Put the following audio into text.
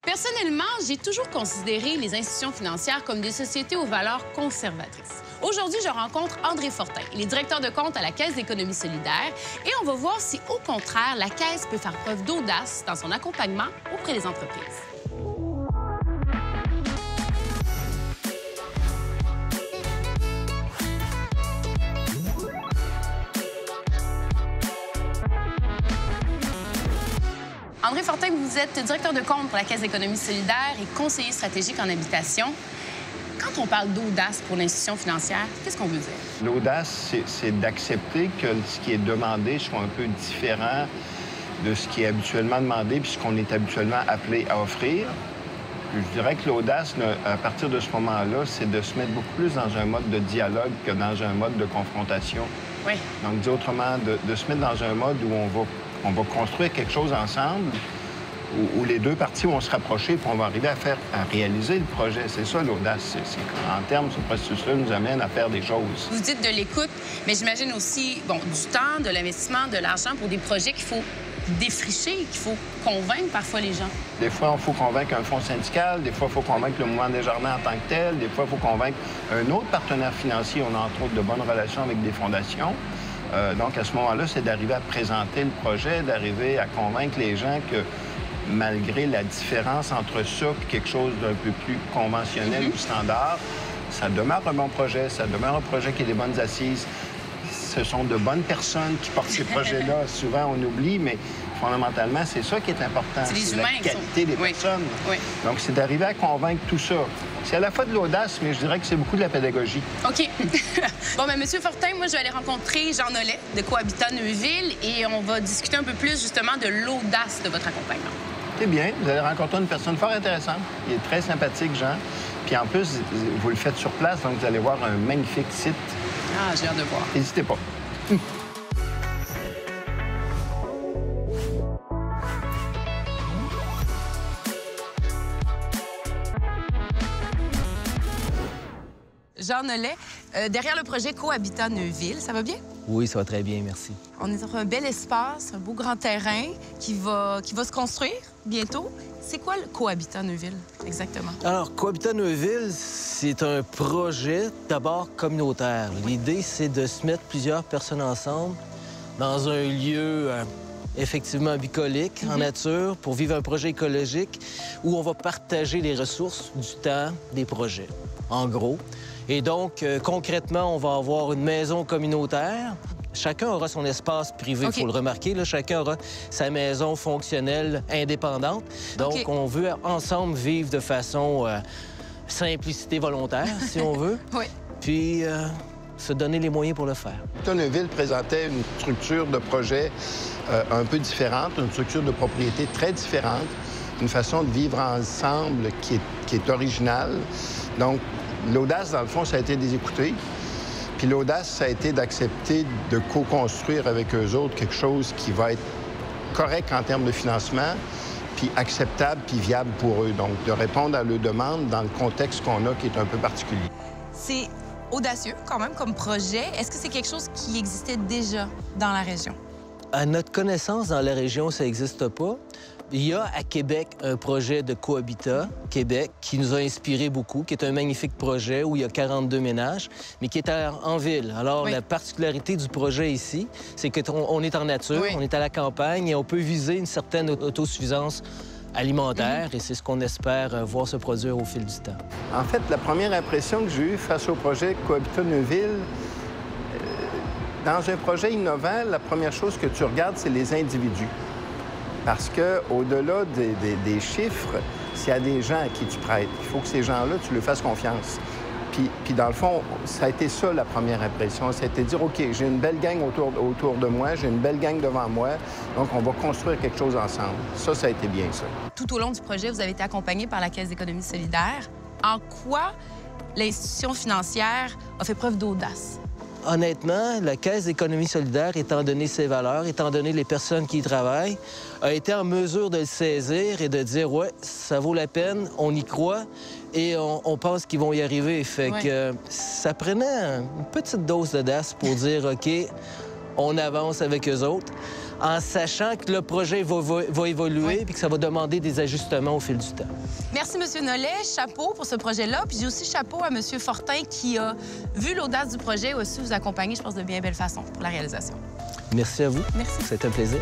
Personnellement, j'ai toujours considéré les institutions financières comme des sociétés aux valeurs conservatrices. Aujourd'hui, je rencontre André Fortin. Il est directeur de compte à la Caisse d'économie solidaire et on va voir si, au contraire, la Caisse peut faire preuve d'audace dans son accompagnement auprès des entreprises. André Fortin, vous êtes directeur de compte pour la Caisse d'économie solidaire et conseiller stratégique en habitation. Quand on parle d'audace pour l'institution financière, qu'est-ce qu'on veut dire? L'audace, c'est d'accepter que ce qui est demandé soit un peu différent de ce qui est habituellement demandé puis ce qu'on est habituellement appelé à offrir. Puis je dirais que l'audace, à partir de ce moment-là, c'est de se mettre beaucoup plus dans un mode de dialogue que dans un mode de confrontation. Oui. Donc, dit autrement, de se mettre dans un mode où on va construire quelque chose ensemble, où les deux parties vont se rapprocher et on va arriver à réaliser le projet. C'est ça, l'audace. En termes, ce processus-là nous amène à faire des choses. Vous dites de l'écoute, mais j'imagine aussi du temps, de l'investissement, de l'argent pour des projets qu'il faut défricher, qu'il faut convaincre parfois les gens. Des fois, il faut convaincre un fonds syndical. Des fois, il faut convaincre le Mouvement des jardins en tant que tel. Des fois, il faut convaincre un autre partenaire financier. On a entre autres de bonnes relations avec des fondations. Donc, à ce moment-là, c'est d'arriver à présenter le projet, d'arriver à convaincre les gens que malgré la différence entre ça et quelque chose d'un peu plus conventionnel ou standard, ça demeure un bon projet, ça demeure un projet qui a des bonnes assises. Ce sont de bonnes personnes qui portent ces projets-là. Souvent, on oublie, mais fondamentalement, c'est ça qui est important. C'est les humains la qualité des personnes. Oui. Donc, c'est d'arriver à convaincre tout ça. C'est à la fois de l'audace, mais je dirais que c'est beaucoup de la pédagogie. OK. Bon, bien, M. Fortin, moi, je vais aller rencontrer Jean Nollet de Cohabitat Neuville et on va discuter un peu plus, justement, de l'audace de votre accompagnement. C'est bien. Vous allez rencontrer une personne fort intéressante. Il est très sympathique, Jean. Puis en plus, vous le faites sur place, donc vous allez voir un magnifique site. Ah, j'ai hâte de voir. N'hésitez pas. Jean Nollet, derrière le projet Cohabitat Neuville, ça va bien? Oui, ça va très bien, merci. On est sur un bel espace, un beau grand terrain qui va se construire bientôt. C'est quoi le Cohabitat Neuville, exactement? Alors, Cohabitat Neuville, c'est un projet d'abord communautaire. L'idée, c'est de se mettre plusieurs personnes ensemble dans un lieu effectivement bucolique, en nature, pour vivre un projet écologique où on va partager les ressources, du temps, des projets, en gros. Et donc, concrètement, on va avoir une maison communautaire. Chacun aura son espace privé, il faut le remarquer. Là, chacun aura sa maison fonctionnelle indépendante. Donc, on veut ensemble vivre de façon simplicité volontaire, si on veut. Oui. Puis, se donner les moyens pour le faire. Neuville présentait une structure de projet un peu différente, une structure de propriété très différente, une façon de vivre ensemble qui est originale. Donc, l'audace, dans le fond, ça a été de les écouter. Puis l'audace, ça a été d'accepter de co-construire avec eux autres quelque chose qui va être correct en termes de financement, puis acceptable, puis viable pour eux. Donc, de répondre à leurs demandes dans le contexte qu'on a qui est un peu particulier. C'est audacieux, quand même, comme projet. Est-ce que c'est quelque chose qui existait déjà dans la région? À notre connaissance, dans la région, ça n'existe pas. Il y a à Québec un projet de Cohabitat Québec qui nous a inspiré beaucoup, qui est un magnifique projet où il y a 42 ménages, mais qui est en ville. Alors, la particularité du projet ici, c'est qu'on est en nature, on est à la campagne et on peut viser une certaine autosuffisance alimentaire et c'est ce qu'on espère voir se produire au fil du temps. En fait, la première impression que j'ai eue face au projet Cohabitat Neuville, dans un projet innovant, la première chose que tu regardes, c'est les individus. Parce qu'au-delà des chiffres, s'il y a des gens à qui tu prêtes, il faut que ces gens-là, tu leur fasses confiance. Puis dans le fond, ça a été ça, la première impression. Ça a été de dire, OK, j'ai une belle gang autour de moi, j'ai une belle gang devant moi, donc on va construire quelque chose ensemble. Ça a été bien, ça. Tout au long du projet, vous avez été accompagné par la Caisse d'économie solidaire. En quoi l'institution financière a fait preuve d'audace? Honnêtement, la Caisse d'économie solidaire, étant donné ses valeurs, étant donné les personnes qui y travaillent, a été en mesure de le saisir et de dire, ouais, ça vaut la peine, on y croit et on pense qu'ils vont y arriver. Fait que ça prenait une petite dose d'audace pour dire, OK, on avance avec eux autres. en sachant que le projet va évoluer puis que ça va demander des ajustements au fil du temps. Merci, M. Nollet. Chapeau pour ce projet-là. Puis j'ai aussi chapeau à M. Fortin qui a vu l'audace du projet et aussi vous accompagner, je pense, de bien belle façon pour la réalisation. Merci à vous. Merci. C'était un plaisir.